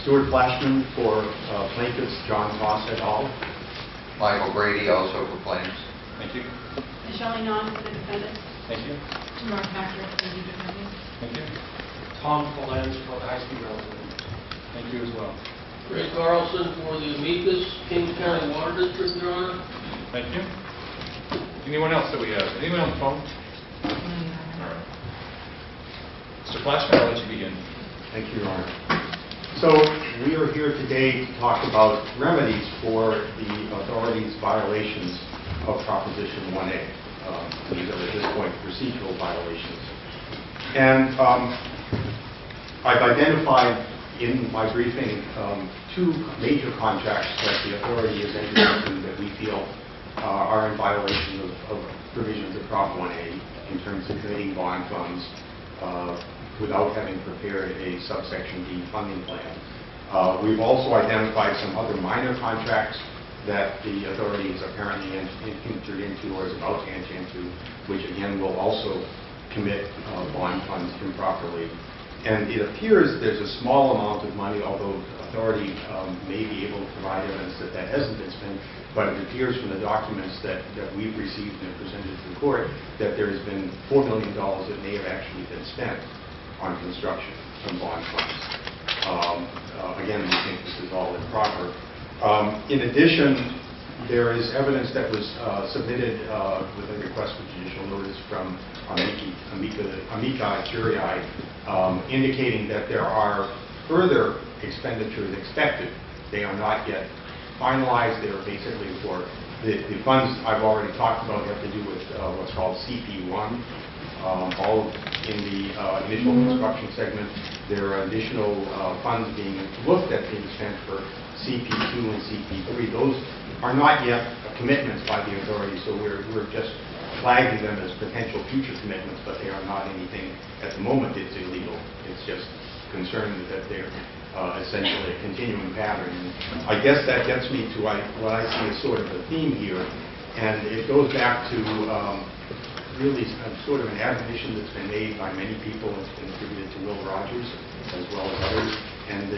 Stuart Flashman for plaintiffs, John Toss et al. Michael Brady, also for plaintiffs. Thank you. Michelle Nov for the defendants. Thank you. Mark Packer for the defendants. Thank you. Tom Polens for the high-speed rail. Thank you as well. Ray Carlson for the amicus, King County Water District, Your Honor. Thank you. Anyone else that we have? Anyone on the phone? All right. Mr. Flashman, I'll let you begin. Thank you, Your Honor. So we are here today to talk about remedies for the authority's violations of Proposition 1A. These are at this point procedural violations. And I've identified in my briefing two major contracts that the authority has entered into that we feel are in violation of provisions of Prop 1A in terms of committing bond funds without having prepared a subsection D funding plan. We've also identified some other minor contracts that the authority is apparently entered into or is about to enter into, which again will also commit bond funds improperly. And it appears there's a small amount of money, although the authority may be able to provide evidence that that hasn't been spent, but it appears from the documents that we've received and presented to the court that there has been $4 million that may have actually been spent on construction from bond funds. Again, we think this is all improper. In addition, there is evidence that was submitted with a request for judicial notice from amici curiae, indicating that there are further expenditures expected. They are not yet finalized. They are basically for the funds I've already talked about have to do with what's called CP1. All in the initial construction segment, there are additional funds being looked at being spent for CP2 and CP3. Those are not yet commitments by the authority, so we're just flagging them as potential future commitments, but they are not anything at the moment. It's illegal. It's just concerning that they're essentially a continuing pattern. And I guess that gets me to what I see as sort of the theme here, and it goes back to really sort of an admonition that's been made by many people. It's been attributed to Will Rogers as well as others. And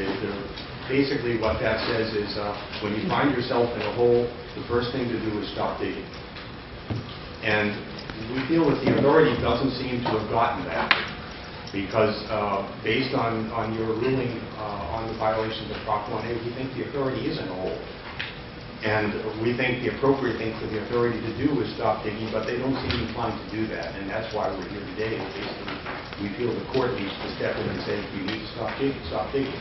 basically what that says is when you find yourself in a hole, the first thing to do is stop digging. And we feel that the authority doesn't seem to have gotten that, because based on your ruling on the violations of Prop 1A, we think the authority is in a hole. And we think the appropriate thing for the authority to do is stop digging, but they don't seem inclined to do that. And that's why we're here today. Basically, we feel the court needs to step in and say, you need to stop digging, stop digging.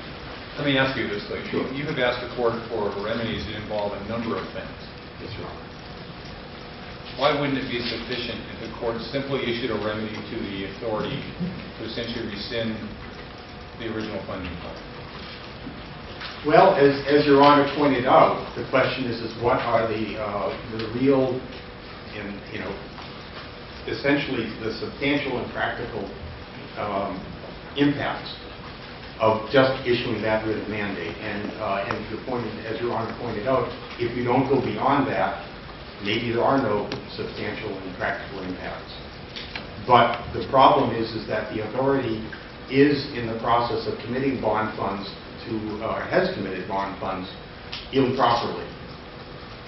Let me ask you this, though. Sure. You have asked the court for remedies that involve a number of things. Yes, Your Honor. Why wouldn't it be sufficient if the court simply issued a remedy to the authority to essentially rescind the original funding plan? Well, as Your Honor pointed out, the question is what are the real and, essentially the substantial and practical impacts of just issuing that writ of mandate. And as Your Honor pointed out, if you don't go beyond that, maybe there are no substantial and practical impacts. But the problem is that the authority is in the process of committing bond funds or has committed bond funds improperly.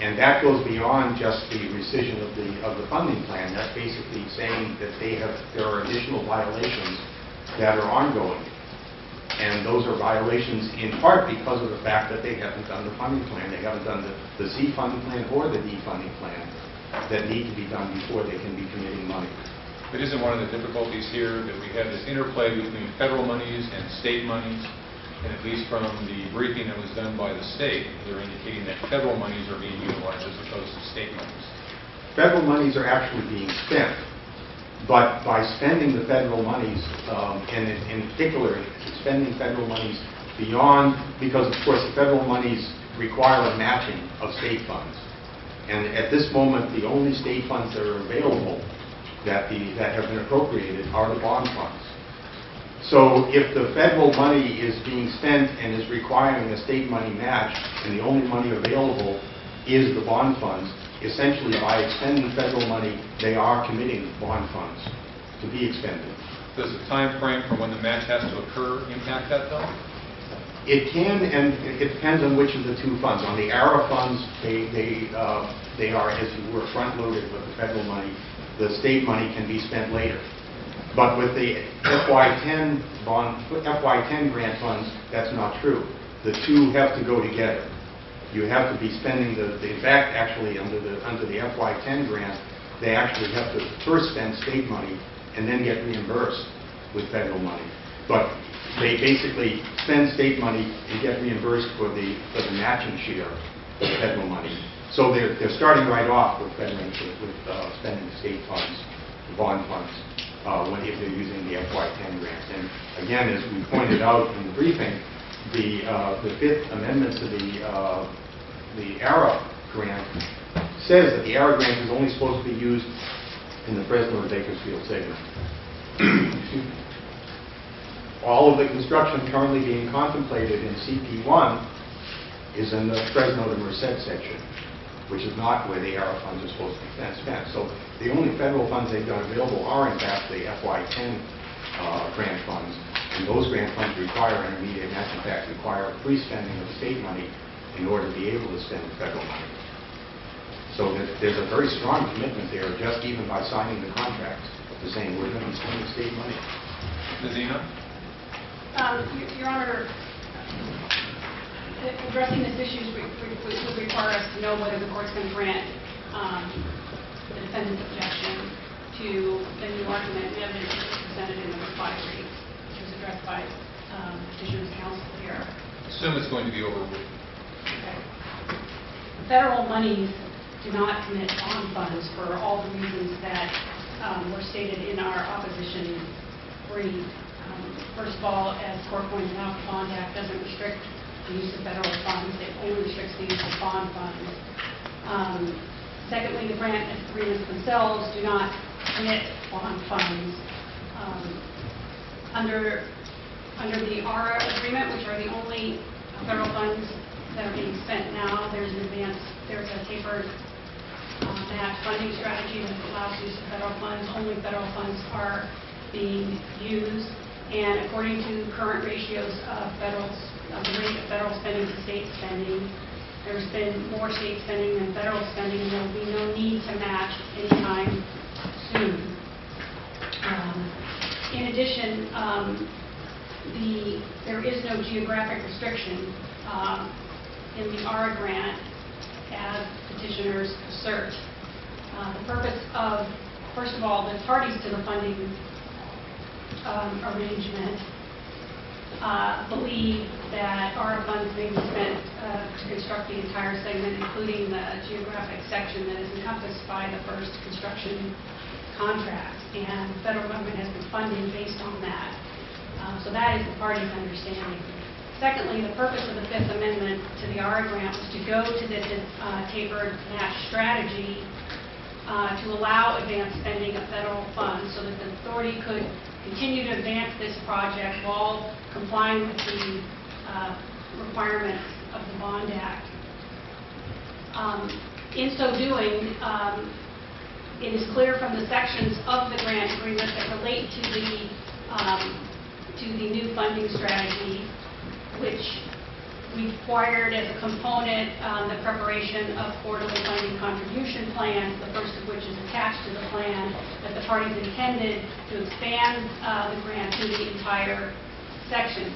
And that goes beyond just the rescission of the funding plan. That's basically saying that there are additional violations that are ongoing. And those are violations in part because of the fact that they haven't done the funding plan. They haven't done the C funding plan or the D funding plan that need to be done before they can be committing money. But isn't one of the difficulties here that we have this interplay between federal monies and state monies? And at least from the briefing that was done by the state, they're indicating that federal monies are being utilized as opposed to state monies. Federal monies are actually being spent, but by spending the federal monies, and in particular, spending federal monies beyond, because of course the federal monies require a matching of state funds. And at this moment, the only state funds that are available that have been appropriated are the bond funds. So if the federal money is being spent and is requiring a state money match, and the only money available is the bond funds, essentially by expending federal money, they are committing bond funds to be expended. Does the time frame for when the match has to occur impact that, though? It can, and it depends on which of the two funds. On the ARA funds, they are, as you were, front-loaded with the federal money. The state money can be spent later. But with the FY10 grant funds, that's not true. The two have to go together. You have to be spending in fact, actually, under the FY10 grant, they actually have to first spend state money and then get reimbursed with federal money. But they basically spend state money and get reimbursed for the matching share of federal money. So they're starting right off with spending state funds, bond funds, if they're using the FY10 grants. And again, as we pointed out in the briefing, the Fifth Amendment to the ARA grant says that the ARA grant is only supposed to be used in the Fresno and Bakersfield segment. All of the construction currently being contemplated in CP1 is in the Fresno to Merced section, which is not where the ARA funds are supposed to be spent. So the only federal funds they've got available are, in fact, the FY10 grant funds. And those grant funds require intermediate match, in fact, require pre-spending of state money in order to be able to spend federal money. So there's a very strong commitment there, just even by signing the contracts, to saying we're going to be spending state money. Ms. Eno? Your Honor, addressing this issue would require us to know whether the court's going to grant the defendant's objection to the new argument and evidence that was presented in the reply brief, which was addressed by petitioner's counsel here. Assume it's going to be overruled. Okay. Federal monies do not commit bond funds for all the reasons that were stated in our opposition brief. First of all, as the court pointed out, the Bond Act doesn't restrict the use of federal funds. It only restricts the use of bond funds. Secondly, the grant agreements themselves do not commit bond funds. Under the ARA agreement, which are the only federal funds that are being spent now, there's a tapered match funding strategy that allows use of federal funds. Only federal funds are being used. And according to current ratios of the rate of federal spending to state spending, there's been more state spending than federal spending, and there will be no need to match anytime soon. In addition, there is no geographic restriction in the ARA grant, as petitioners assert. The purpose of, first of all, the parties to the funding arrangement believe that ARA funds may be spent to construct the entire segment, including the geographic section that is encompassed by the first construction contract, and the federal government has been funding based on that. So that is the party's understanding. Secondly, the purpose of the Fifth Amendment to the ARA grant was to go to this tapered match strategy to allow advanced spending of federal funds so that the authority could continue to advance this project while complying with the requirements of the Bond Act. In so doing, it is clear from the sections of the grant agreement that relate to the new funding strategy, which required as a component the preparation of quarterly funding contribution plans, the first of which is attached to the plan, that the parties intended to expand the grant to the entire section.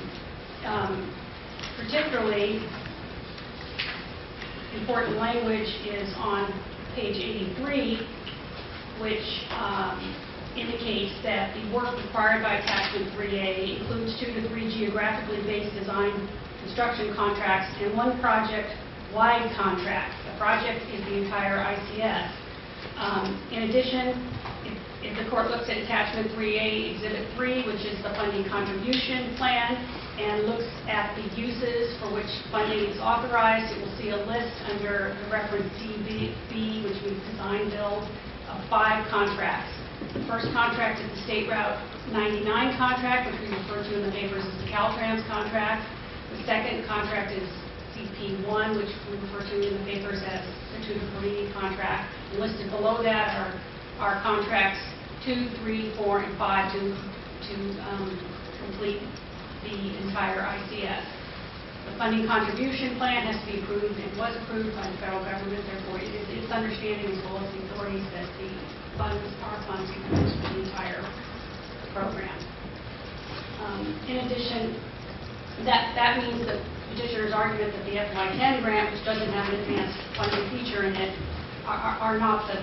Particularly important language is on page 83, which indicates that the work required by attachment 3A includes 2 to 3 geographically based design construction contracts and 1 project-wide contract. The project is the entire ICS. In addition, if the court looks at attachment 3A, exhibit 3, which is the funding contribution plan, and looks at the uses for which funding is authorized, it will see a list under the reference DB, which means design build, of 5 contracts. The first contract is the State Route 99 contract, which we refer to in the papers as the Caltrans contract. The second contract is CP1, which we refer to in the papers as the 2 to 3 contract. And listed below that are contracts 2, 3, 4, and 5 to complete the entire ICS. The funding contribution plan has to be approved and was approved by the federal government. Therefore, it's understanding as well as the authorities that the funds are funds used for the entire program. In addition, that means that petitioner's argument that the FY10 grant, which doesn't have an advanced funding feature in it, are not the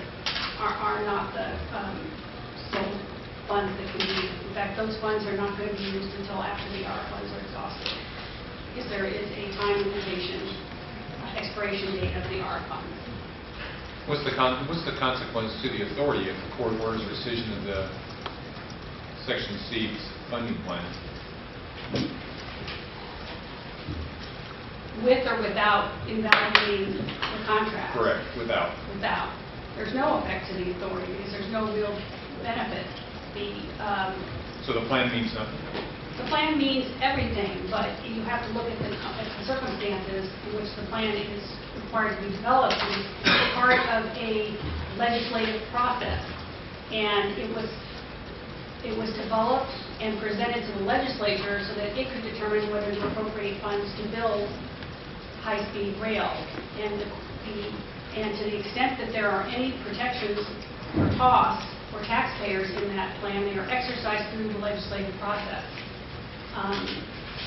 sole funds that can be used. In fact, those funds are not going to be used until after the ARP funds are exhausted, because there is a time limitation, expiration date of the ARP funds. What's the consequence to the authority if the court orders rescission of the Section C funding plan? With or without invalidating the contract? Correct, without. Without. There's no effect to the authority because there's no real benefit. So the plan means nothing? The plan means everything, but you have to look at the circumstances in which the plan is required to be developed. It's part of a legislative process, and it was developed and presented to the legislature so that it could determine whether to appropriate funds to build high-speed rail. And to the extent that there are any protections or costs for taxpayers in that plan, they are exercised through the legislative process.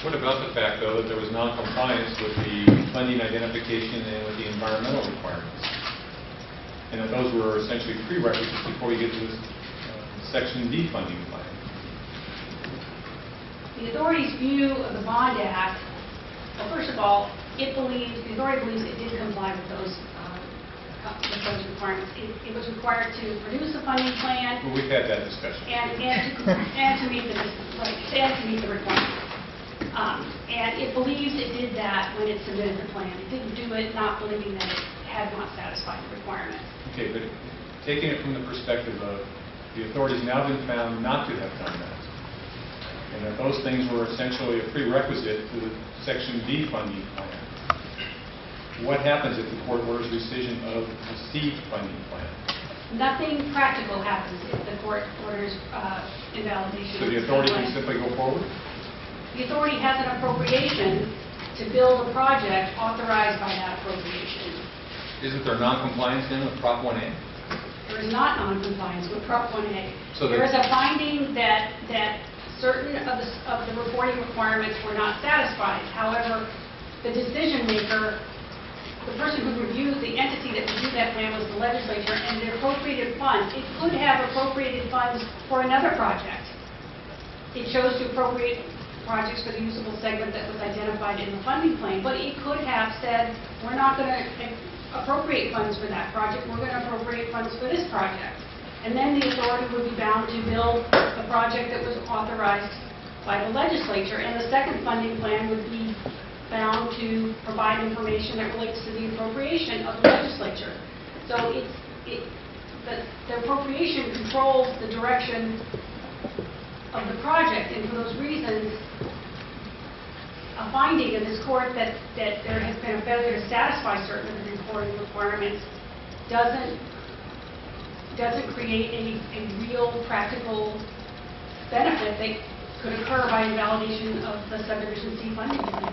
What about the fact, though, that there was non-compliance with the funding identification and with the environmental requirements? And that those were essentially prerequisites before you get to this Section D funding plan. The authority's view of the Bond Act, well, first of all, the authority believes it did comply with those requirements. It was required to produce a funding plan. Well, we've had that discussion. And to meet the requirements. And it believes it did that when it submitted the plan. It didn't do it not believing that it had not satisfied the requirements. Okay, but taking it from the perspective of the authorities now been found not to have done that, and that those things were essentially a prerequisite to the Section D funding plan. What happens if the court orders rescission of the C funding plan? Nothing practical happens if the court orders invalidation. So the authority can simply go forward? The authority has an appropriation to build a project authorized by that appropriation. Isn't there non-compliance then with Prop 1A? There is not non-compliance with Prop 1A. So there is a finding that certain of the reporting requirements were not satisfied. However, the decision maker, the person who reviewed, the entity that reviewed that plan was the legislature, and the appropriated funds. It could have appropriated funds for another project. It chose to appropriate projects for the usable segment that was identified in the funding plan, but it could have said, we're not going to appropriate funds for that project, we're going to appropriate funds for this project. And then the authority would be bound to build the project that was authorized by the legislature, and the second funding plan would be bound to provide information that relates to the appropriation of the legislature. So the appropriation controls the direction of the project, and for those reasons, a finding in this court that there has been a failure to satisfy certain of the reporting requirements doesn't create a real practical benefit that could occur by invalidation of the subdivision C funding plan.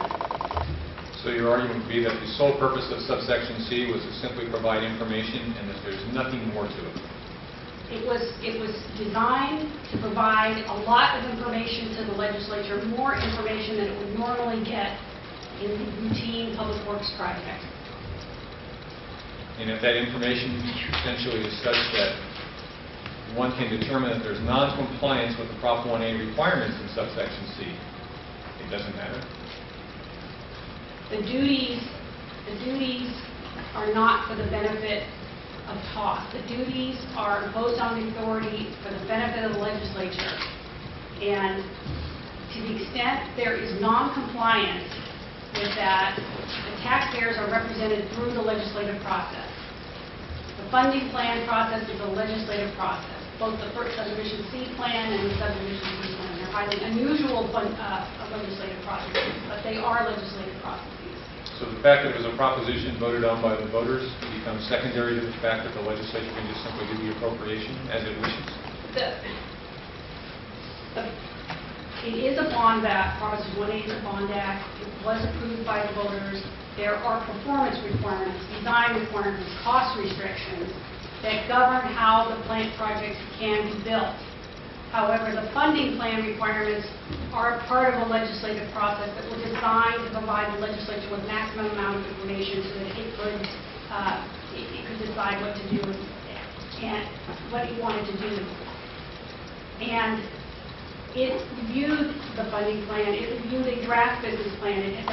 So your argument would be that the sole purpose of subsection C was to simply provide information and that there's nothing more to it? It was designed to provide a lot of information to the legislature, more information than it would normally get in routine public works projects. And if that information essentially is such that one can determine that there's non-compliance with the Prop 1A requirements in subsection C, it doesn't matter? The duties are not for the benefit of cost. The duties are imposed on the authority for the benefit of the legislature. And to the extent there is non-compliance with that, the taxpayers are represented through the legislative process. The funding plan process is a legislative process. Both the first subdivision C plan and the subdivision D plan are highly unusual legislative processes, but they are legislative processes. So the fact that it was a proposition voted on by the voters becomes secondary to the fact that the legislature can just simply do the appropriation as it wishes? The It is a bond act, Proposition 180 is a bond act. It was approved by the voters. There are performance requirements, design requirements, cost restrictions that govern how the plant projects can be built. However, the funding plan requirements are part of a legislative process that were designed to provide the legislature with maximum amount of information so that it could decide what to do and what it wanted to do. And it reviewed the funding plan, it reviewed a draft business plan, and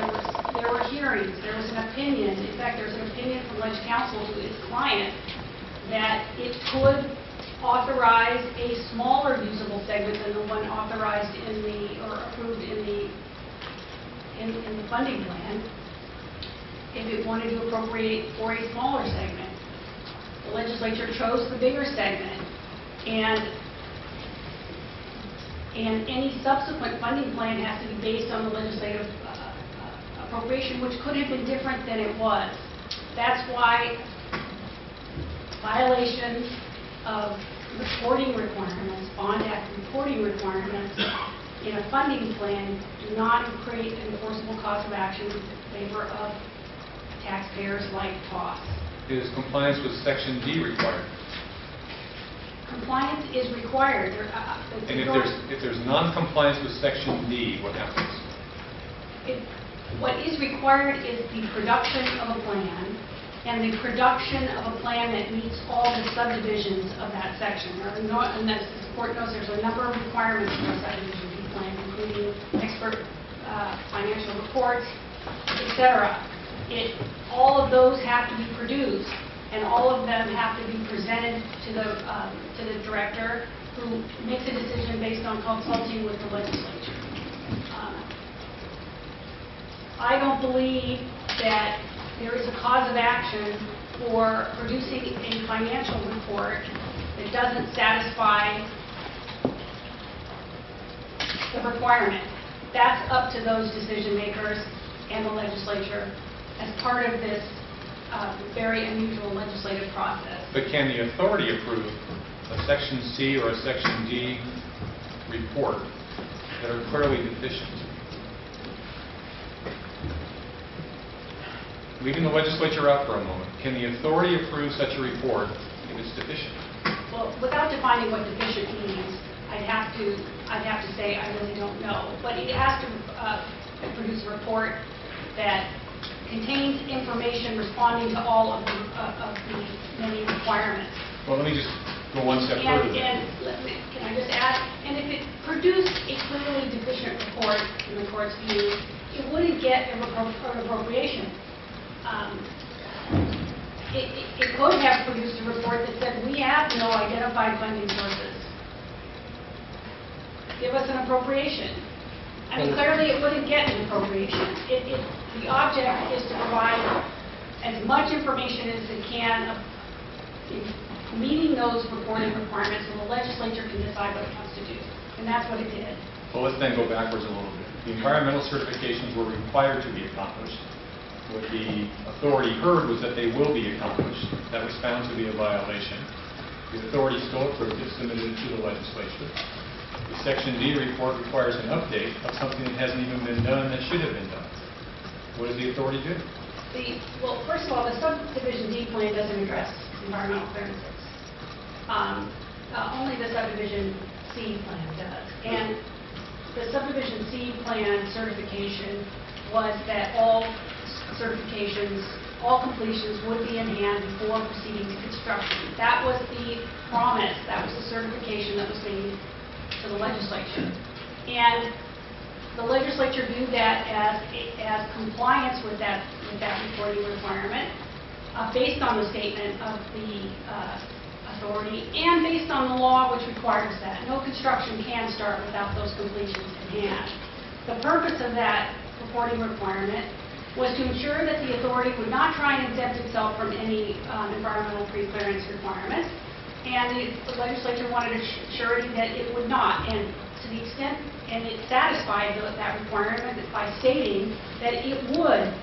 there were hearings, there was an opinion. In fact, there was an opinion from Ledge Counsel to its client that it could authorize a smaller usable segment than the one authorized in the, or approved in the funding plan if it wanted to appropriate for a smaller segment. The legislature chose the bigger segment, and any subsequent funding plan has to be based on the legislative appropriation, which could have been different than it was. That's why violations of reporting requirements, Bond Act reporting requirements in a funding plan do not create an enforceable cause of action in favor of taxpayers like costs. Is compliance with Section D required? Compliance is required. And if there's non-compliance with Section D, what happens? What is required is the production of a plan, and the production of a plan that meets all the subdivisions of that section. And as the court knows, there's a number of requirements for a subdivision D plan, including expert financial reports, etc. All of those have to be produced, and all of them have to be presented to the director, who makes a decision based on consulting with the legislature. I don't believe that there is a cause of action for producing a financial report that doesn't satisfy the requirement. That's up to those decision makers and the legislature as part of this very unusual legislative process. But can the authority approve a Section C or a Section D report that are clearly deficient? Leaving the legislature out for a moment, can the authority approve such a report if it's deficient? Well, without defining what deficient means, I'd have to say I really don't know. But it has to produce a report that contains information responding to all of the many requirements. Well, let me just go one step further. Can I just add? And if it produced a clearly deficient report, in the court's view, it wouldn't get an appropriation. It could have produced a report that said, we have no identified funding sources. Give us an appropriation. I mean, clearly it wouldn't get an appropriation. The object is to provide as much information as it can, meeting those reporting requirements, so the legislature can decide what it wants to do. And that's what it did. Well, let's then go backwards a little bit. The environmental certifications were required to be accomplished. What the authority heard was that they will be accomplished. That was found to be a violation. The authority still approved it, submitted it to the legislature. The Section D report requires an update of something that hasn't even been done that should have been done. What does the authority do? Well, first of all, the subdivision D plan doesn't address environmental clearances. Only the subdivision C plan does. And the subdivision C plan certification was that all certifications, all completions would be in hand before proceeding to construction. That was the promise, that was the certification that was made to the legislature. And the legislature viewed that as compliance with that reporting requirement, based on the statement of the authority and based on the law which requires that. No construction can start without those completions in hand. The purpose of that reporting requirement was to ensure that the authority would not try and exempt itself from any environmental pre-clearance requirements, and the legislature wanted a surety that it would not. And to the extent, and it satisfied that requirement by stating that it would,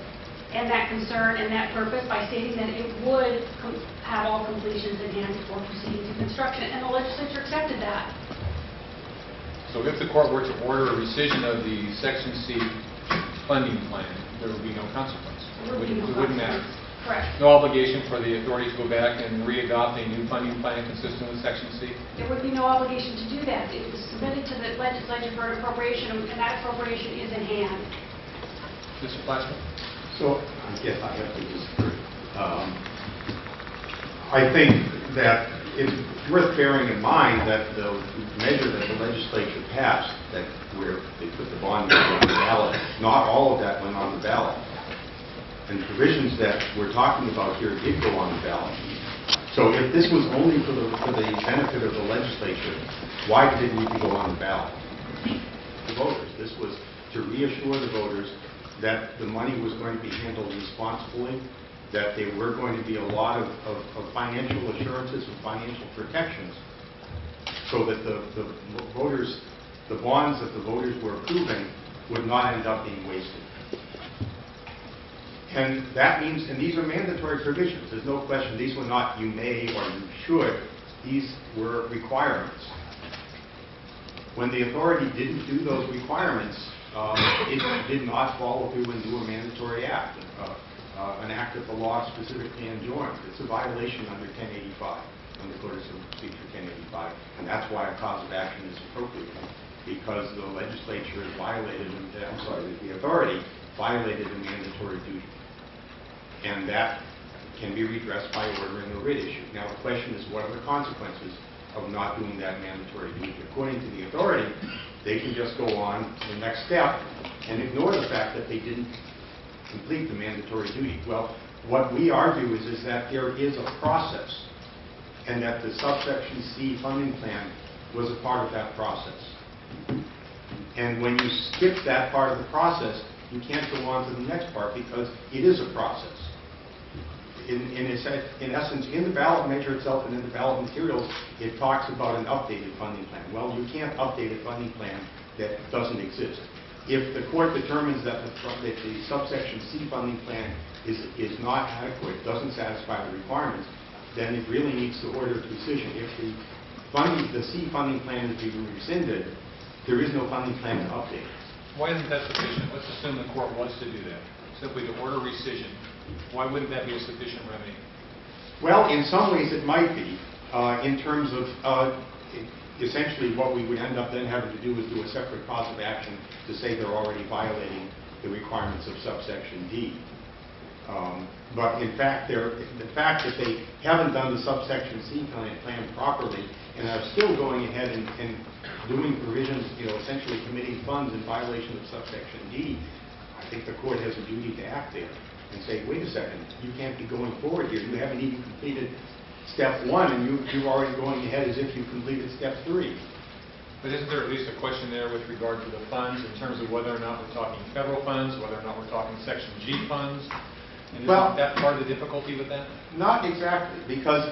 and that concern and that purpose by stating that it would have all completions in hand before proceeding to construction, and the legislature accepted that. So So if the court were to order a rescission of the Section C funding plan, there would be no consequence. There would be no It wouldn't matter. consequence. Correct. No obligation for the authority to go back and re-adopt a new funding plan consistent with Section C? There would be no obligation to do that. It was submitted to the legislature for an appropriation, and that appropriation is in hand. Mr. Plaskett? So, I guess I have to disagree. I think that it's worth bearing in mind that the measure that the legislature passed, that where they put the bond issue on the ballot, not all of that went on the ballot. And the provisions that we're talking about here did go on the ballot. So if this was only for the benefit of the legislature, why did it need to go on the ballot? The voters. This was to reassure the voters that the money was going to be handled responsibly, that there were going to be a lot of financial assurances and financial protections, so that the voters, the bonds that the voters were approving would not end up being wasted. And that means, and these are mandatory provisions, there's no question, these were not you may or you should, these were requirements. When the authority didn't do those requirements, it did not follow through and do a mandatory act, an act that the law specifically enjoins. It's a violation under 1085, under Code of Civil Procedure 1085, and that's why a cause of action is appropriate, because the legislature has violated, the authority violated a mandatory duty. And that can be redressed by ordering a writ issue. Now the question is, what are the consequences of not doing that mandatory duty? According to the authority, they can just go on to the next step and ignore the fact that they didn't complete the mandatory duty. Well, what we argue is that there is a process, and that the subsection C funding plan was a part of that process. And when you skip that part of the process, you can't go on to the next part because it is a process. In essence, in the ballot measure itself and in the ballot materials, it talks about an updated funding plan. Well, you can't update a funding plan that doesn't exist. If the court determines that the subsection C funding plan is not adequate, doesn't satisfy the requirements, then it really needs to order a decision. If the C funding plan is being rescinded, there is no funding plan to update. Why isn't that sufficient? Let's assume the court wants to do that, simply to order rescission. Why wouldn't that be a sufficient remedy? Well, in some ways it might be, in terms of essentially what we would end up then having to do is do a separate cause of action to say they're already violating the requirements of subsection D. But in fact, the fact that they haven't done the subsection C plan properly and are still going ahead and doing provisions, essentially committing funds in violation of subsection D, I think the court has a duty to act there and say, wait a second, you can't be going forward here. You haven't even completed step 1, and you're already going ahead as if you completed step 3. But isn't there at least a question there with regard to the funds in terms of whether or not we're talking federal funds, whether or not we're talking Section G funds? And isn't that part of the difficulty with that? Not exactly, because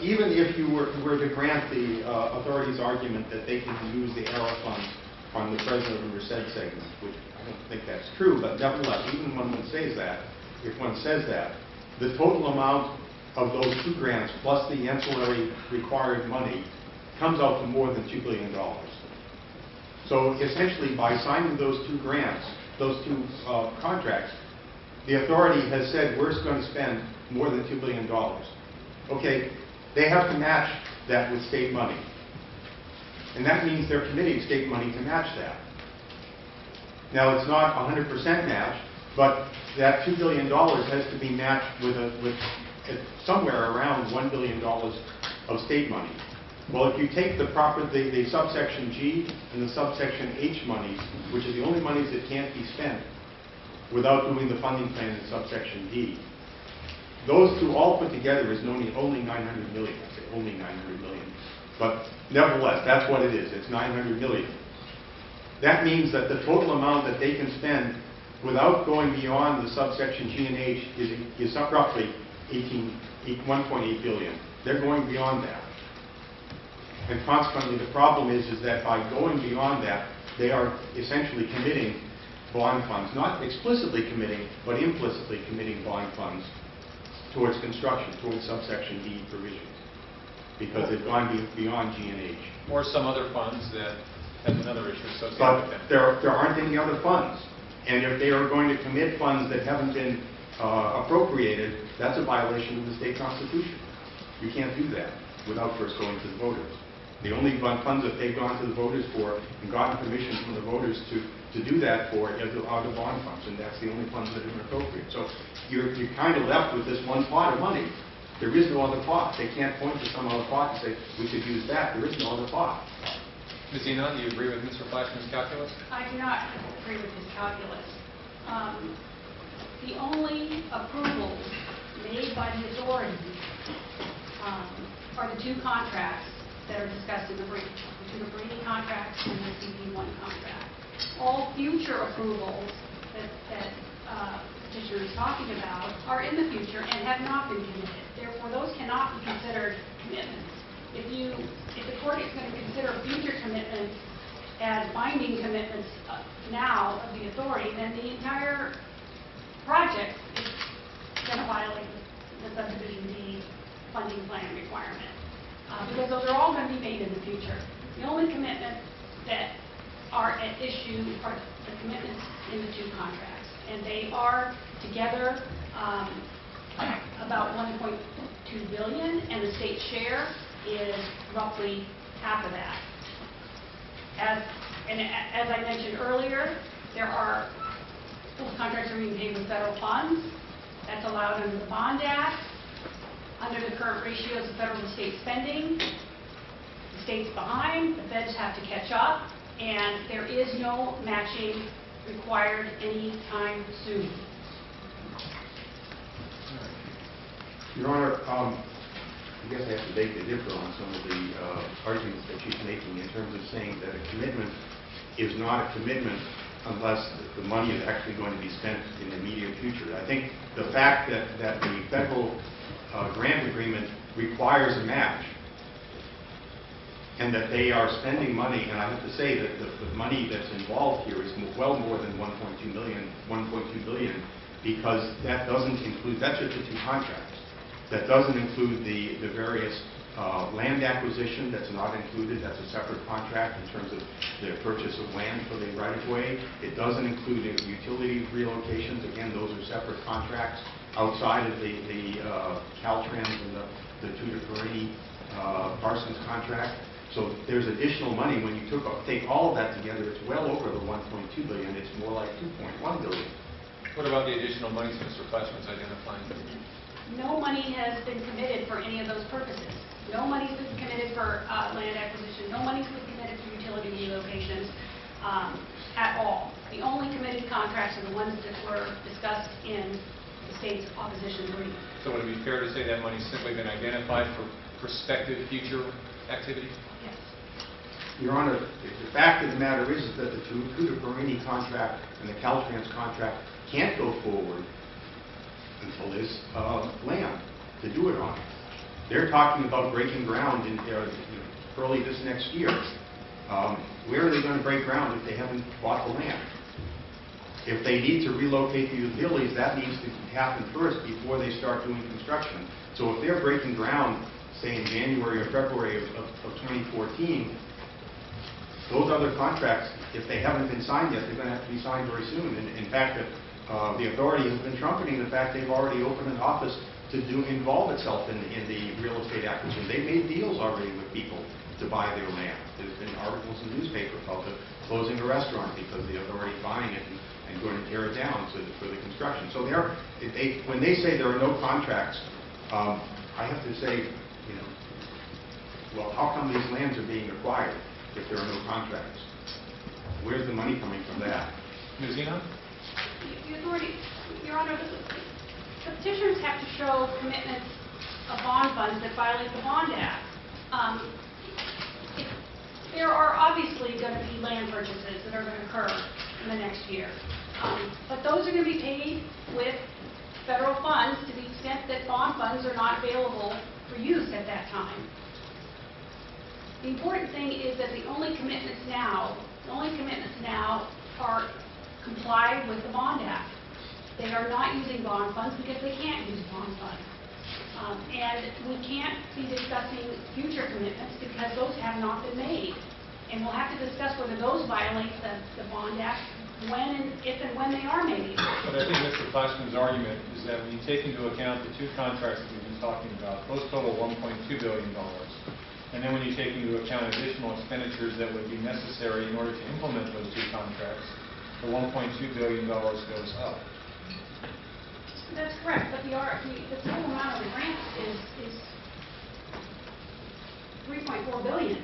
even if you were to grant the authority's argument that they can use the ARRA funds on the President of the Merced segment, which I don't think that's true, but nevertheless, even when one says that, if one says that, the total amount of those 2 grants plus the ancillary required money comes out to more than $2 billion. So essentially, by signing those 2 grants, those 2 contracts, the authority has said we're going to spend more than $2 billion. Okay, they have to match that with state money. And that means they're committing state money to match that. Now, it's not 100% matched, but that $2 billion has to be matched with somewhere around $1 billion of state money. Well, if you take the subsection G and the subsection H monies, which are the only monies that can't be spent without doing the funding plan in subsection D, those 2 all put together is only $900 million. I say only $900 million. But nevertheless, that's what it is. It's $900 million. That means that the total amount that they can spend without going beyond the subsection G and H is roughly $1.8 billion. They're going beyond that. And consequently, the problem is that by going beyond that, they are essentially committing bond funds, not explicitly committing, but implicitly committing bond funds towards construction, towards subsection D provisions, because they've gone beyond G and H. Or some other funds that That's another issue associated But with that. there aren't any other funds. And if they are going to commit funds that haven't been appropriated, that's a violation of the state constitution. You can't do that without first going to the voters. The only funds that they've gone to the voters for and gotten permission from the voters to do that for are the bond funds, and that's the only funds that are appropriate. So you're kind of left with this one pot of money. There is no other pot. They can't point to some other pot and say, we could use that. There is no other pot. Ms. Enon, do you agree with Mr. Flashman's calculus? I do not agree with his calculus. The only approvals made by the authority are the two contracts that are discussed in the brief, the two Cabrini contracts and the CP1 contract. All future approvals that petitioner is talking about are in the future and have not been committed. Therefore, those cannot be considered commitments. If the court is going to consider future commitments as binding commitments now of the authority, then the entire project is going to violate the subdivision D funding plan requirement. Because those are all going to be made in the future. The only commitments that are at issue are the commitments in the two contracts. And they are together about $1.2 billion, and the state share is roughly half of that. As I mentioned earlier, those contracts are being paid with federal funds. That's allowed under the Bond Act. Under the current ratios of federal and state spending, the state's behind, the feds have to catch up, and there is no matching required anytime soon. Your Honor, I guess I have to beg to differ on some of the arguments that she's making in terms of saying that a commitment is not a commitment unless the money is actually going to be spent in the immediate future. I think the fact that the federal grant agreement requires a match and that they are spending money, and I have to say that the money that's involved here is well more than $1.2 billion, because that doesn't include, that's just the two contracts. That doesn't include the various land acquisition that's not included. That's a separate contract in terms of the purchase of land for the right-of-way. It doesn't include utility relocations. Again, those are separate contracts outside of the Caltrans and the Tutor-Perini Parsons contract. So there's additional money. When you take all of that together, it's well over the $1.2 billion. It's more like $2.1 billion. What about the additional monies Mr. Flashman's identifying? No money has been committed for any of those purposes. No money's been committed for land acquisition. No money's been committed for utility relocations at all. The only committed contracts are the ones that were discussed in the state's opposition brief. So would it be fair to say that money's simply been identified for prospective future activity? Yes. Your Honor, the fact of the matter is that the Tutor-Perini contract and the Caltrans contract can't go forward until there's land to do it on. They're talking about breaking ground in early this next year. Where are they going to break ground if they haven't bought the land? If they need to relocate the utilities, that needs to happen first before they start doing construction. So if they're breaking ground, say in January or February of 2014, those other contracts, if they haven't been signed yet, they're going to have to be signed very soon. And in fact, the authority has been trumpeting the fact they've already opened an office to involve itself in the real estate acquisition. They've made deals already with people to buy their land. There's been articles in the newspaper about closing a restaurant because the authority is buying it and going to tear it down for the construction. So when they say there are no contracts, I have to say, well, how come these lands are being acquired if there are no contracts? Where's the money coming from that? Ms. Enon? The authority, Your Honor, the petitioners have to show commitments of bond funds that violate the Bond Act. There are obviously going to be land purchases that are going to occur in the next year. But those are going to be paid with federal funds to the extent that bond funds are not available for use at that time. The important thing is that the only commitments now are comply with the Bond Act. They are not using bond funds because they can't use bond funds. And we can't be discussing future commitments because those have not been made. And we'll have to discuss whether those violate the Bond Act if and when they are made. But I think Mr. Classman's argument is that when you take into account the two contracts that we've been talking about, those total $1.2 billion. And then when you take into account additional expenditures that would be necessary in order to implement those two contracts, the $1.2 billion goes up. That's correct, but the total amount of the grant is $3.4 billion.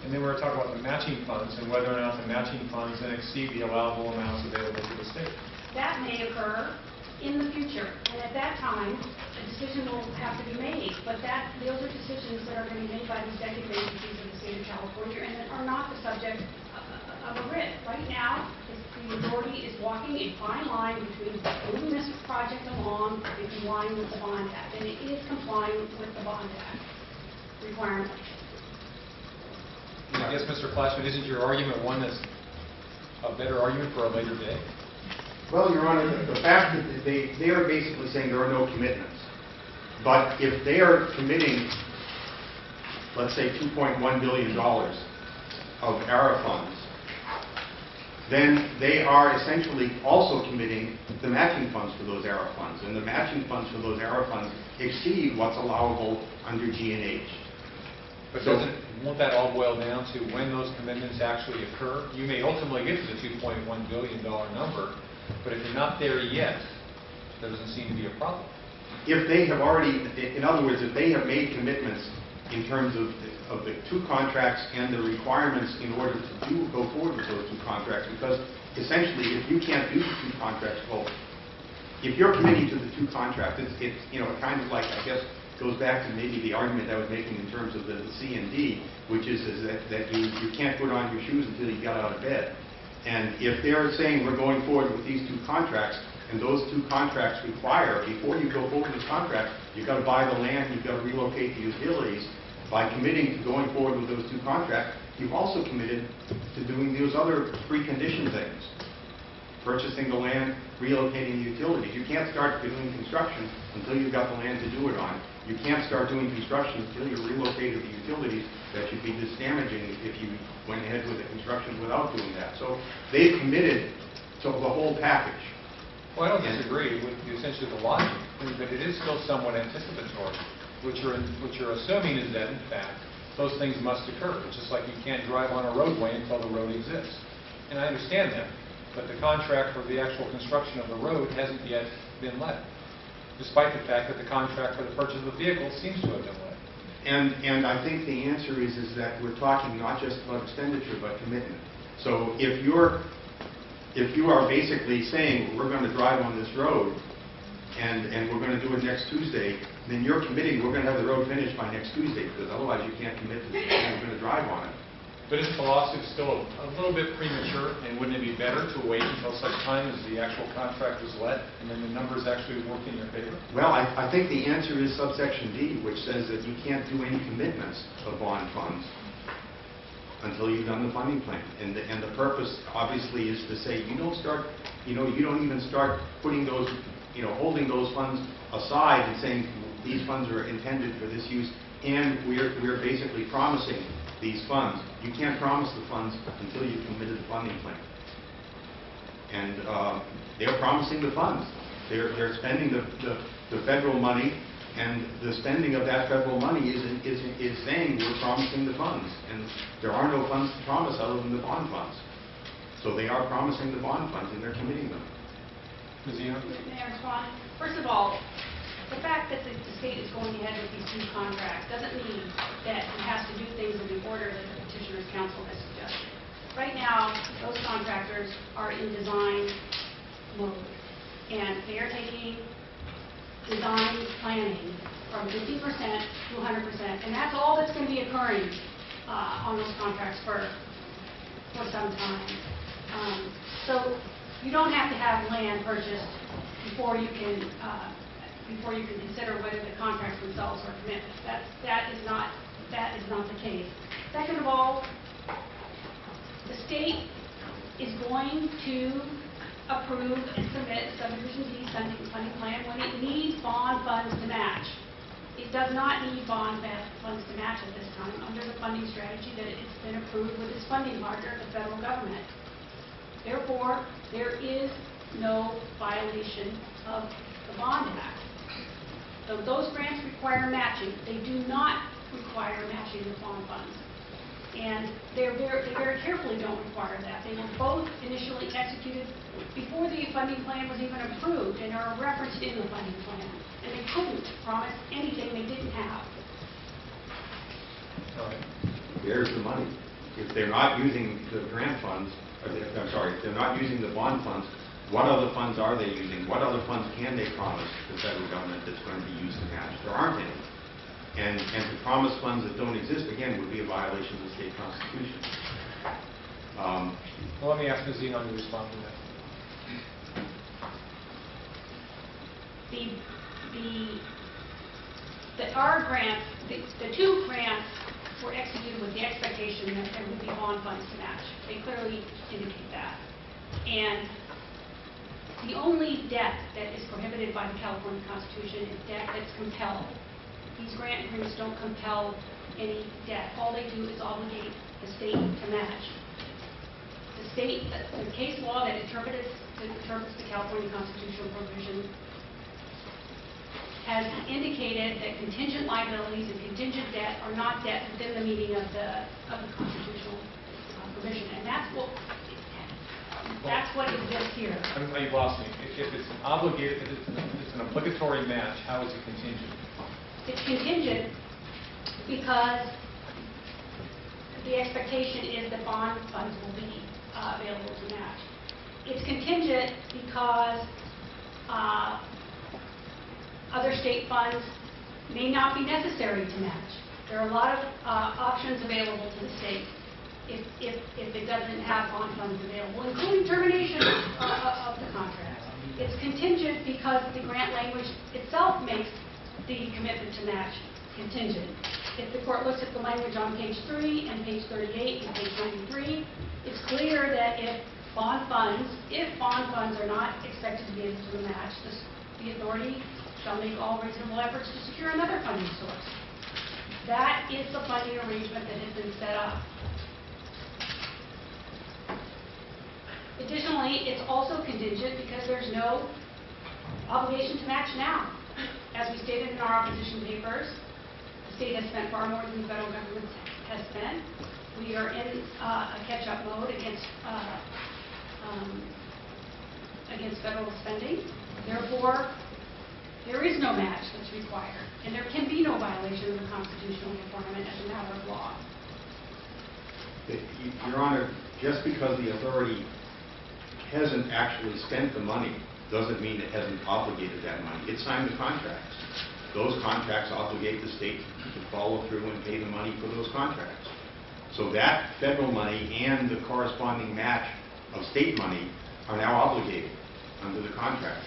And then we're talking about the matching funds and whether or not the matching funds then exceed the allowable amounts available to the state. That may occur in the future, and at that time, a decision will have to be made. But those are decisions that are going to be made by the executive agencies of the state of California and that are not the subject of a writ. Right now, the authority is walking a fine line between moving this project along and complying with the Bond Act, and it is complying with the Bond Act requirements. I guess, Mr. Classman, isn't your argument one that's a better argument for a later day? Well, Your Honor, the fact that they are basically saying there are no commitments. But if they are committing, let's say, $2.1 billion of ARA funds, then they are essentially also committing the matching funds for those ARA funds. And the matching funds for those ARA funds exceed what's allowable under G&H. But won't that all boil down to when those commitments actually occur? You may ultimately get to the $2.1 billion number, but if you're not there yet, there doesn't seem to be a problem. If they have already, in other words, if they have made commitments in terms of the two contracts and the requirements in order to go forward with those two contracts, because essentially, if you can't do the two contracts, well, if you're committing to the two contracts, it's kind of like, I guess, goes back to maybe the argument I was making in terms of the C and D, which is that you can't put on your shoes until you get out of bed. And if they're saying we're going forward with these two contracts, and those two contracts require, before you go forward with this contract, you've got to buy the land, you've got to relocate the utilities. By committing to going forward with those two contracts, you've also committed to doing those other precondition things. Purchasing the land, relocating the utilities. You can't start doing construction until you've got the land to do it on. You can't start doing construction until you've relocated the utilities that you'd be damaging if you went ahead with the construction without doing that. So they've committed to the whole package. Well, I don't disagree with essentially the logic, but it is still somewhat anticipatory. What you're assuming is that, in fact, those things must occur. It's just like you can't drive on a roadway until the road exists. And I understand that. But the contract for the actual construction of the road hasn't yet been let, despite the fact that the contract for the purchase of the vehicle seems to have been let. And I think the answer is that we're talking not just about expenditure, but commitment. So if you are basically saying we're going to drive on this road and we're going to do it next Tuesday, then you're committing we're going to have the road finished by next Tuesday, because otherwise you can't commit to you're going to drive on it. But isn't the lawsuit still a little bit premature, and wouldn't it be better to wait until such time as the actual contract is let, and then the numbers actually work in your favor? Well, I think the answer is subsection D, which says that you can't do any commitments of bond funds until you've done the funding plan. And the purpose, obviously, is to say you don't start, you don't even start putting those, holding those funds aside and saying these funds are intended for this use, and we're basically promising these funds. You can't promise the funds until you've committed the funding plan. And they're promising the funds. They're spending the federal money, and the spending of that federal money is saying we're promising the funds. And there are no funds to promise other than the bond funds. So they are promising the bond funds, and they're committing them. Ms. Eno? May I respond? First of all, the fact that the state is going ahead with these two contracts doesn't mean that it has to do things in the order that the Petitioner's Council has suggested. Right now, those contractors are in design mode, and they are taking design planning from 50% to 100%, and that's all that's going to be occurring on those contracts for some time. So you don't have to have land purchased before you can consider whether the contracts themselves are commitments. That is not the case. Second of all, the state is going to approve and submit a subdivision D funding plan when it needs bond funds to match. it does not need bond funds to match at this time under the funding strategy that it's been approved with its funding partner, the federal government. Therefore, there is no violation of the Bond Act. So those grants require matching. They do not require matching with bond funds. And they very carefully don't require that. They were both initially executed before the funding plan was even approved and are referenced in the funding plan. And they couldn't promise anything they didn't have. All right. There's the money. If they're not using the grant funds, or if they're not using the bond funds, what other funds are they using? What other funds can they promise the federal government that's going to be used to match? There aren't any. And to promise funds that don't exist, again, would be a violation of the state constitution. Well, let me ask Ms. Zenon to respond to that. Our grants, the two grants were executed with the expectation that there would be bond funds to match. They clearly indicate that. And the only debt that is prohibited by the California Constitution is debt that's compelled. These grant agreements don't compel any debt. All they do is obligate the state to match. The state, the case law that interprets the California constitutional provision has indicated that contingent liabilities and contingent debt are not debt within the meaning of the constitutional provision. And that's what exists here. You've lost me. If it's an obligated, if it's an obligatory match, how is it contingent? It's contingent because the expectation is that bond funds will be available to match. It's contingent because other state funds may not be necessary to match. There are a lot of options available to the state if it doesn't have bond funds available, including termination of the contract. It's contingent because the grant language itself makes the commitment to match contingent. If the court looks at the language on page 3 and page 38 and page 93, it's clear that if bond funds are not expected to be able to match, the authority shall make all reasonable efforts to secure another funding source. That is the funding arrangement that has been set up. Additionally, it's also contingent because there's no obligation to match now. As we stated in our opposition papers, the state has spent far more than the federal government has spent. We are in a catch-up mode against federal spending. Therefore, there is no match that's required, and there can be no violation of the constitutional requirement as a matter of law. Your Honor, just because the authority hasn't actually spent the money doesn't mean it hasn't obligated that money. It signed the contracts. Those contracts obligate the state to follow through and pay the money for those contracts. So that federal money and the corresponding match of state money are now obligated under the contract.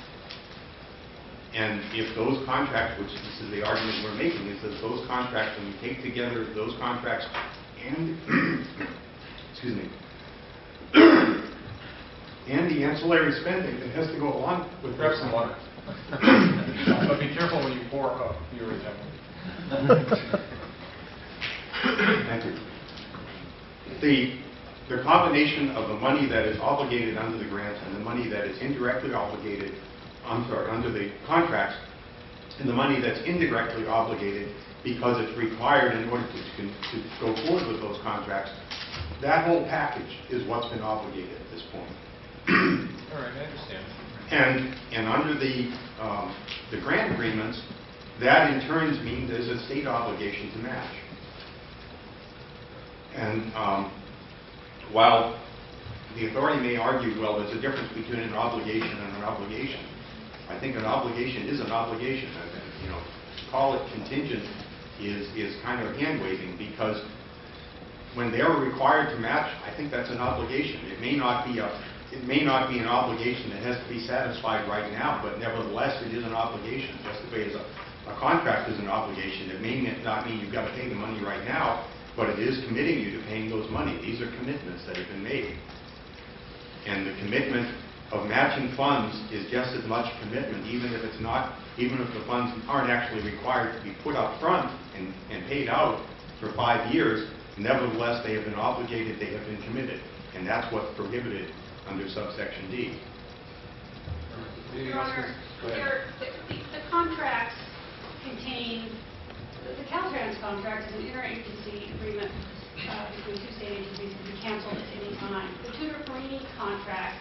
And if those contracts, which this is the argument we're making, is that those contracts, when you take together those contracts and excuse me, and the ancillary spending that has to go along with Grab some water. But be careful when you pour up your example. Thank you. The combination of the money that is obligated under the grants and the money that is indirectly obligated, under the contracts, and the money that's indirectly obligated because it's required in order to go forward with those contracts, that whole package is what's been obligated at this point. All right, I understand. And under the grant agreements, that in turn means there's a state obligation to match. And while the authority may argue, well, there's a difference between an obligation and an obligation, I think an obligation is an obligation. You know, to call it contingent is kind of hand-waving, because when they are required to match, I think that's an obligation. It may not be an obligation that has to be satisfied right now, but nevertheless, it is an obligation. Just the way as a contract is an obligation, it may not mean you've got to pay the money right now, but it is committing you to paying those money. These are commitments that have been made. And the commitment of matching funds is just as much commitment, even if it's not, even if the funds aren't actually required to be put up front and paid out for 5 years. Nevertheless, they have been obligated, they have been committed, and that's what's prohibited under subsection D. Your Honor, the contracts contain, the Caltrans contract is an interagency agreement between two state agencies to be canceled at any time. The Tudor-Perini contract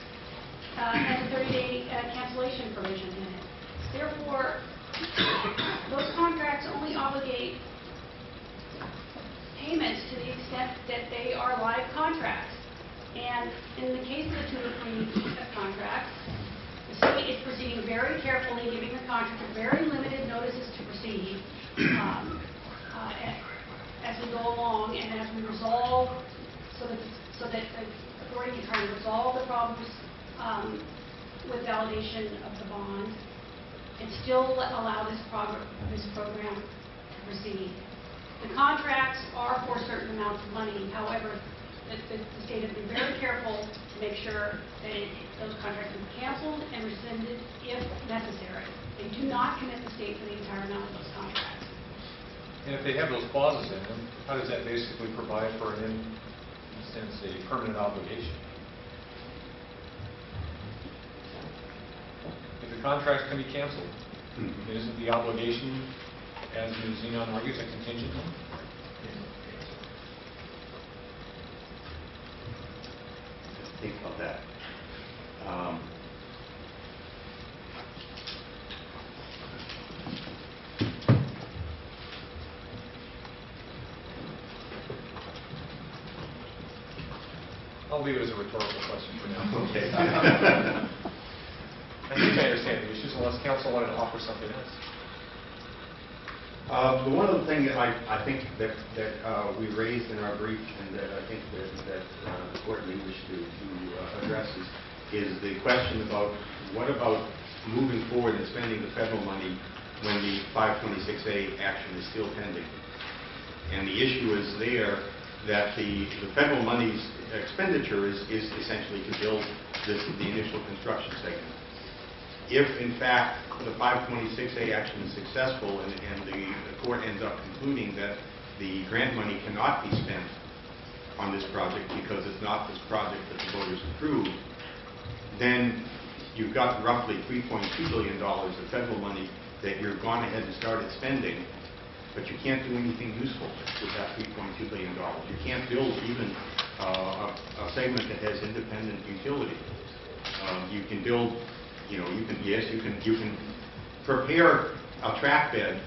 has a 30-day cancellation provision in it. Therefore, those contracts only obligate payments to the extent that they are live contracts. And in the case of the Tudor-Perini contracts, the state is proceeding very carefully, giving the contractor very limited notices to proceed as we go along, and as we resolve, so that the authority can try to resolve the problems with validation of the bond, and still allow this program to proceed. The contracts are for certain amounts of money. However, the state has been very careful to make sure that those contracts are canceled and rescinded if necessary. They do not commit the state to the entire amount of those contracts. And if they have those clauses in them, how does that basically provide for an, in a sense, a permanent obligation? If the contracts can be canceled, then isn't the obligation, as Ms. Zenon argues, a contingent one? Just think about that. I'll leave it as a rhetorical question for now. Okay. I think I understand the issues, unless counsel wanted to offer something else. The one other thing that I think that we raised in our brief, and that I think that the court may wish to address is the question about what about moving forward and spending the federal money when the 526A action is still pending. And the issue is there that the federal money's expenditure is essentially to build the initial construction segment. If, in fact, the 526A action is successful and the court ends up concluding that the grant money cannot be spent on this project because it's not this project that the voters approved, then you've got roughly $3.2 billion of federal money that you're gone ahead and started spending, but you can't do anything useful with that $3.2 billion. You can't build even a segment that has independent utility. You can build, you can prepare a track bed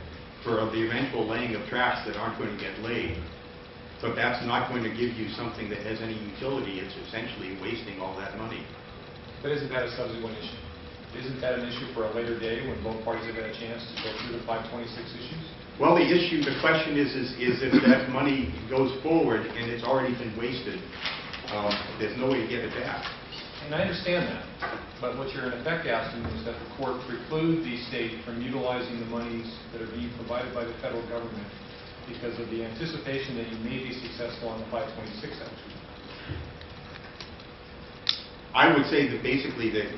for the eventual laying of tracks that aren't going to get laid, but that's not going to give you something that has any utility. It's essentially wasting all that money. But isn't that a subsequent issue? Isn't that an issue for a later day when both parties have had a chance to go through the 526 issues? Well, the question is if that money goes forward and it's already been wasted, there's no way to get it back. And I understand that, but what you're in effect asking is that the court preclude the state from utilizing the monies that are being provided by the federal government because of the anticipation that you may be successful on the 526 action. I would say that basically that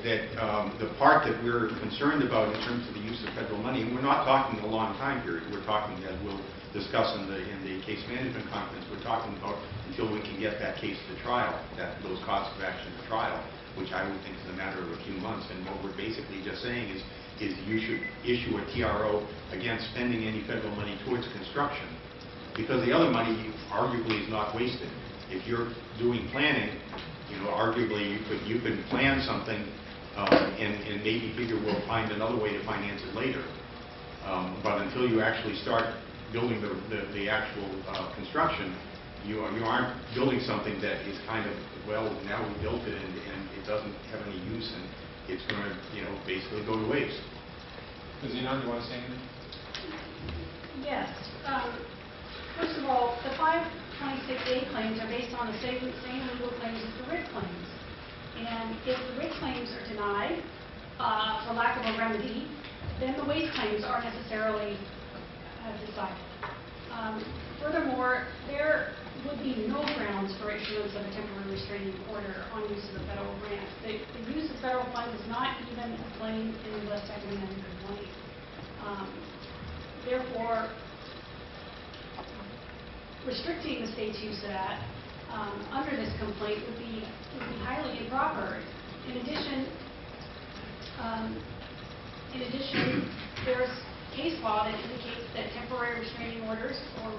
the part that we're concerned about in terms of the use of federal money, and we're not talking a long time period, we're talking, as we'll discuss in the case management conference, we're talking about until we can get that case to trial, those costs of action to trial, which I would think is a matter of a few months. And what we're basically just saying is you should issue a TRO against spending any federal money towards construction, because the other money arguably is not wasted. If you're doing planning, arguably you could plan something and maybe figure we'll find another way to finance it later. But until you actually start building the actual construction, you aren't building something that is kind of, well, now we built it and it doesn't have any use and it's going to, basically go to waste. Ms. Zenon, do you want to say anything? Yes. First of all, the 526A claims are based on the same legal claims as the RIT claims. And if the RIT claims are denied for lack of a remedy, then the waste claims aren't necessarily decided. Furthermore, there would be no grounds for issuance of a temporary restraining order on use of the federal grant. The use of federal funds is not even a claim in the second amendment complaint. Therefore, restricting the state's use of that under this complaint would be highly improper. In addition, there's case law that indicates that temporary restraining orders or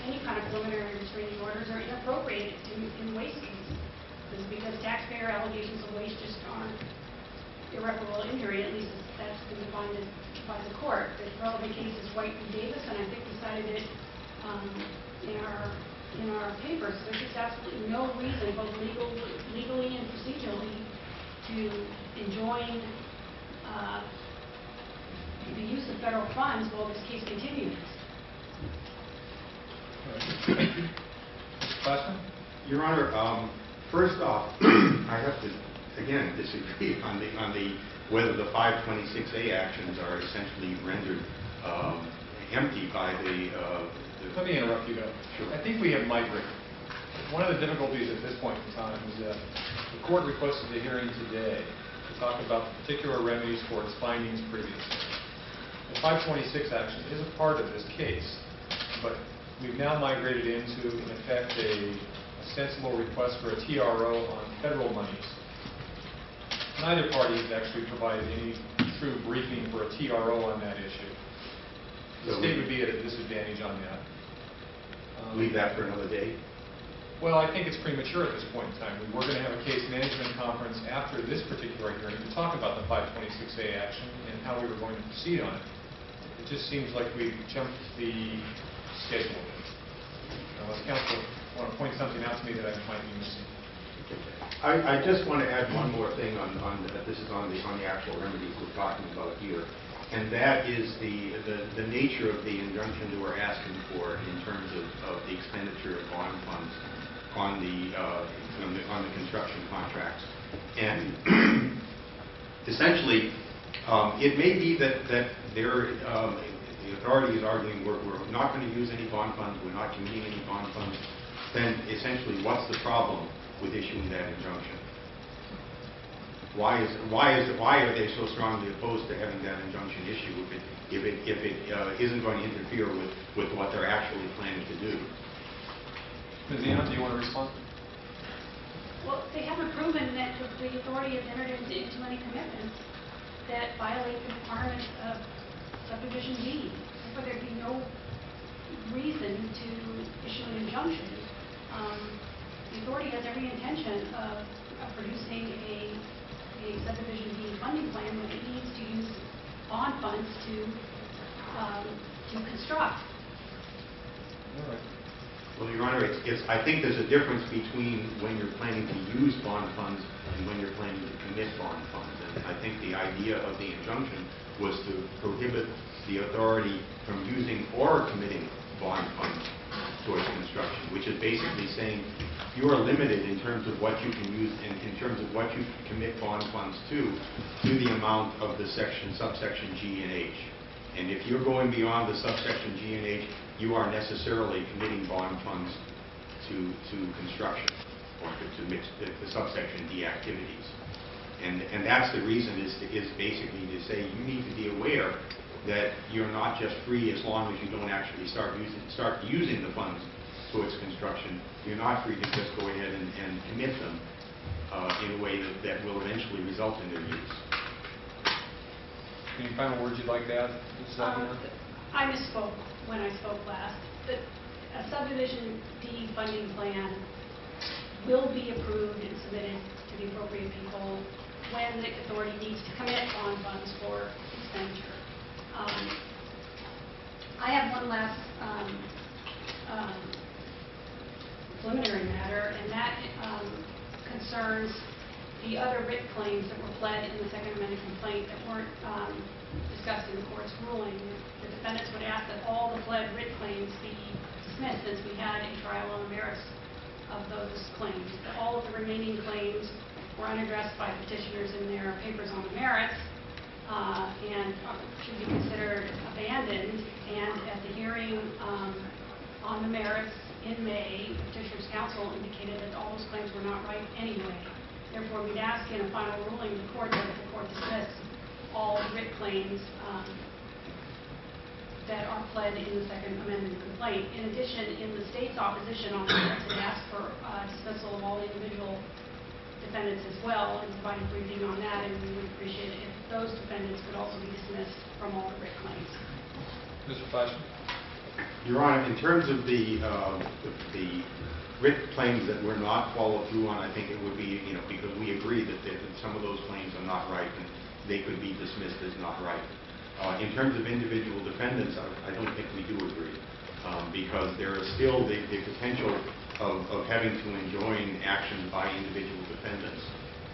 any kind of preliminary restraining orders are inappropriate in waste cases. This is because taxpayer allegations of waste just aren't irreparable injury, at least that's been defined by the court. The relevant case is White v. Davis, and I think we cited it in our papers. There's just absolutely no reason, both legally and procedurally, to enjoin the use of federal funds while this case continues. Question? Your Honor, first off, I have to again disagree on whether the 526A actions are essentially rendered empty by the. Let me interrupt you, though. Sure. I think we have migrated. One of the difficulties at this point in time is that the court requested a hearing today to talk about the particular remedies for its findings previously. The 526 action is a part of this case, but we've now migrated into, in effect, a sensible request for a TRO on federal monies. Neither party has actually provided any true briefing for a TRO on that issue. The state would be at a disadvantage on that. Leave that for another day? Well, I think it's premature at this point in time. We're going to have a case management conference after this particular hearing to talk about the 526A action and how we were going to proceed on it. It just seems like we've jumped the schedule. Unless counsel want to point something out to me that I might be missing. I just want to add one more thing on this is on the actual remedies we're talking about here, and that is the nature of the injunction that we're asking for in terms of the expenditure of bond funds on the construction contracts. And essentially, it may be that the authority is arguing we're not going to use any bond funds, we're not committing any bond funds. Then essentially, what's the problem with issuing that injunction? Why are they so strongly opposed to having that injunction issue if it isn't going to interfere with what they're actually planning to do? Ms. Eno, do you want to respond? Well, they haven't proven that the authority has entered into any commitments that violate the requirements of subdivision D. Therefore, there'd be no reason to issue an injunction. The authority has every intention of producing a subdivision D funding plan when it needs to use bond funds to construct. All right. Well, Your Honor, I think there's a difference between when you're planning to use bond funds and when you're planning to commit bond funds. And I think the idea of the injunction was to prohibit the authority from using or committing bond funds towards construction, which is basically saying you are limited in terms of what you can use and in terms of what you can commit bond funds to the amount of the subsection G and H. And if you're going beyond the subsection G and H, you are necessarily committing bond funds to construction or to mix the subsection D activities. And that's the reason is basically to say you need to be aware that you're not just free as long as you don't actually start using the funds towards construction. You're not free to just go ahead and commit them in a way that will eventually result in their use. Any final words you'd like to add? I misspoke when I spoke last. A subdivision D funding plan will be approved and submitted to the appropriate people when the authority needs to commit bond funds for expenditure. I have one last preliminary matter, and that concerns the other writ claims that were pled in the Second Amendment complaint that weren't discussed in the court's ruling. The defendants would ask that all the pled writ claims be dismissed since we had a trial on the merits of those claims. That all of the remaining claims were unaddressed by petitioners in their papers on the merits and should be considered abandoned. And at the hearing on the merits, in May, the Petitioners' Council indicated that all those claims were not right anyway. Therefore, we'd ask in a final ruling the court that the court dismiss all writ claims that are pled in the Second Amendment complaint. In addition, in the state's opposition on the merits, it asked for dismissal of all individual defendants as well, and provided briefing on that, and we would appreciate it if those defendants could also be dismissed from all the writ claims. Mr. Fleishman? Your Honor, in terms of the writ claims that were not followed through on, I think it would be, because we agree that some of those claims are not right and they could be dismissed as not right. In terms of individual defendants, I don't think we do agree, because there is still the potential of having to enjoin action by individual defendants,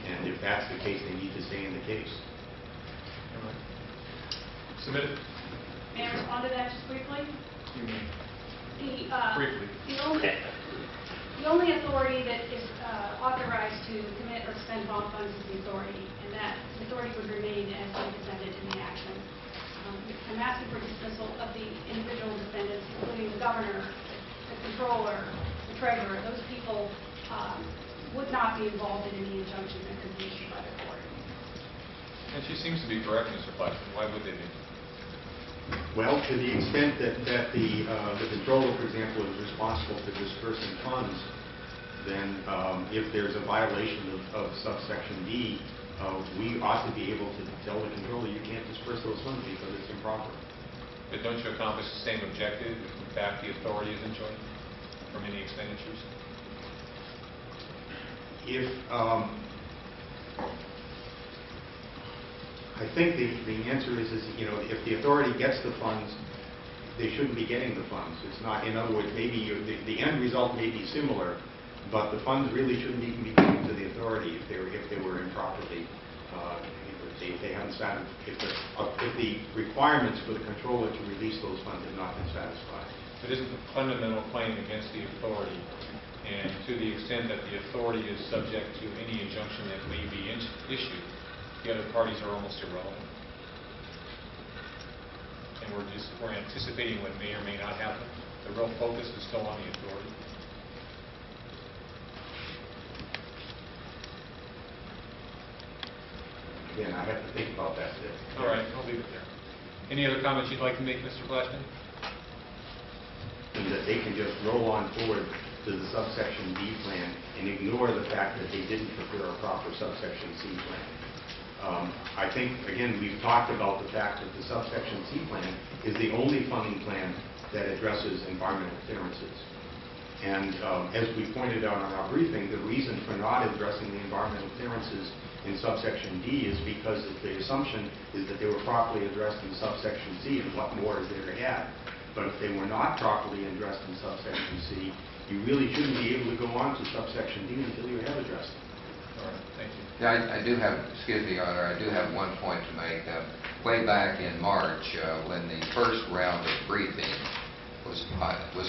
and if that's the case, they need to stay in the case. All right. Submitted. May I respond to that just briefly? Briefly. The only authority that is authorized to commit or spend bond funds is the authority, and that authority would remain as the defendant in the action. I'm asking for dismissal of the individual defendants, including the governor, the controller, the treasurer. Those people would not be involved in any injunction that could be issued by the court. And she seems to be correct, Mr. Fleishman. Why would they be? Well, to the extent that the controller, for example, is responsible for dispersing funds, then if there's a violation of subsection D, we ought to be able to tell the controller you can't disperse those funds because it's improper. But don't you accomplish the same objective if, in fact, the authority is enjoined from any expenditures? If I think the answer is if the authority gets the funds, they shouldn't be getting the funds. It's not, in other words, maybe the end result may be similar, but the funds really shouldn't even be given to the authority if they were improperly, if the requirements for the controller to release those funds have not been satisfied. It isn't a fundamental claim against the authority, and to the extent that the authority is subject to any injunction that may be issued, the other parties are almost irrelevant. And we're anticipating what may or may not happen. The real focus is still on the authority. Again, I have to think about that. All right, I'll leave it there. Any other comments you'd like to make, Mr. Fleishman? And that they can just roll on forward to the subsection D plan and ignore the fact that they didn't prepare a proper subsection C plan. I think, again, we've talked about the fact that the subsection C plan is the only funding plan that addresses environmental clearances. And as we pointed out in our briefing, the reason for not addressing the environmental clearances in subsection D is because the assumption is that they were properly addressed in subsection C, and what more is there to add? But if they were not properly addressed in subsection C, you really shouldn't be able to go on to subsection D until you have addressed them. All right, thank you. Yeah, I do have, excuse me, Your Honor, I do have one point to make. Way back in March, when the first round of briefing was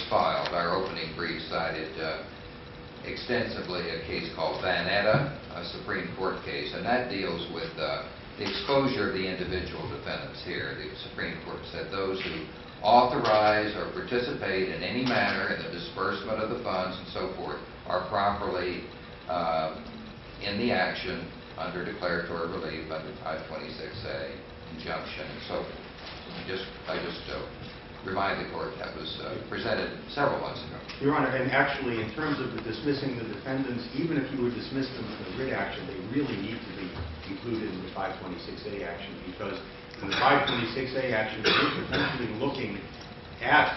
filed, our opening brief cited extensively a case called Vanetta, a Supreme Court case, and that deals with the exposure of the individual defendants here. The Supreme Court said those who authorize or participate in any manner in the disbursement of the funds and so forth are properly in the action under declaratory relief under 526A injunction and so forth. I just remind the court that was presented several months ago. Your Honor, and actually in terms of the dismissing the defendants, even if you would dismiss them in the writ action, they really need to be included in the 526A action, because in the 526A action, you're potentially looking at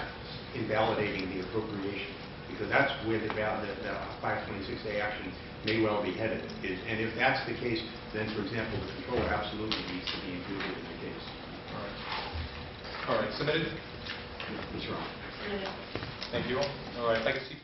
invalidating the appropriation, because that's where the 526A action may well be headed. And if that's the case, then, for example, the controller absolutely needs to be included in the case. All right. All right, submitted. Ms. Ron. Submitted. Thank you all. All right, if I can see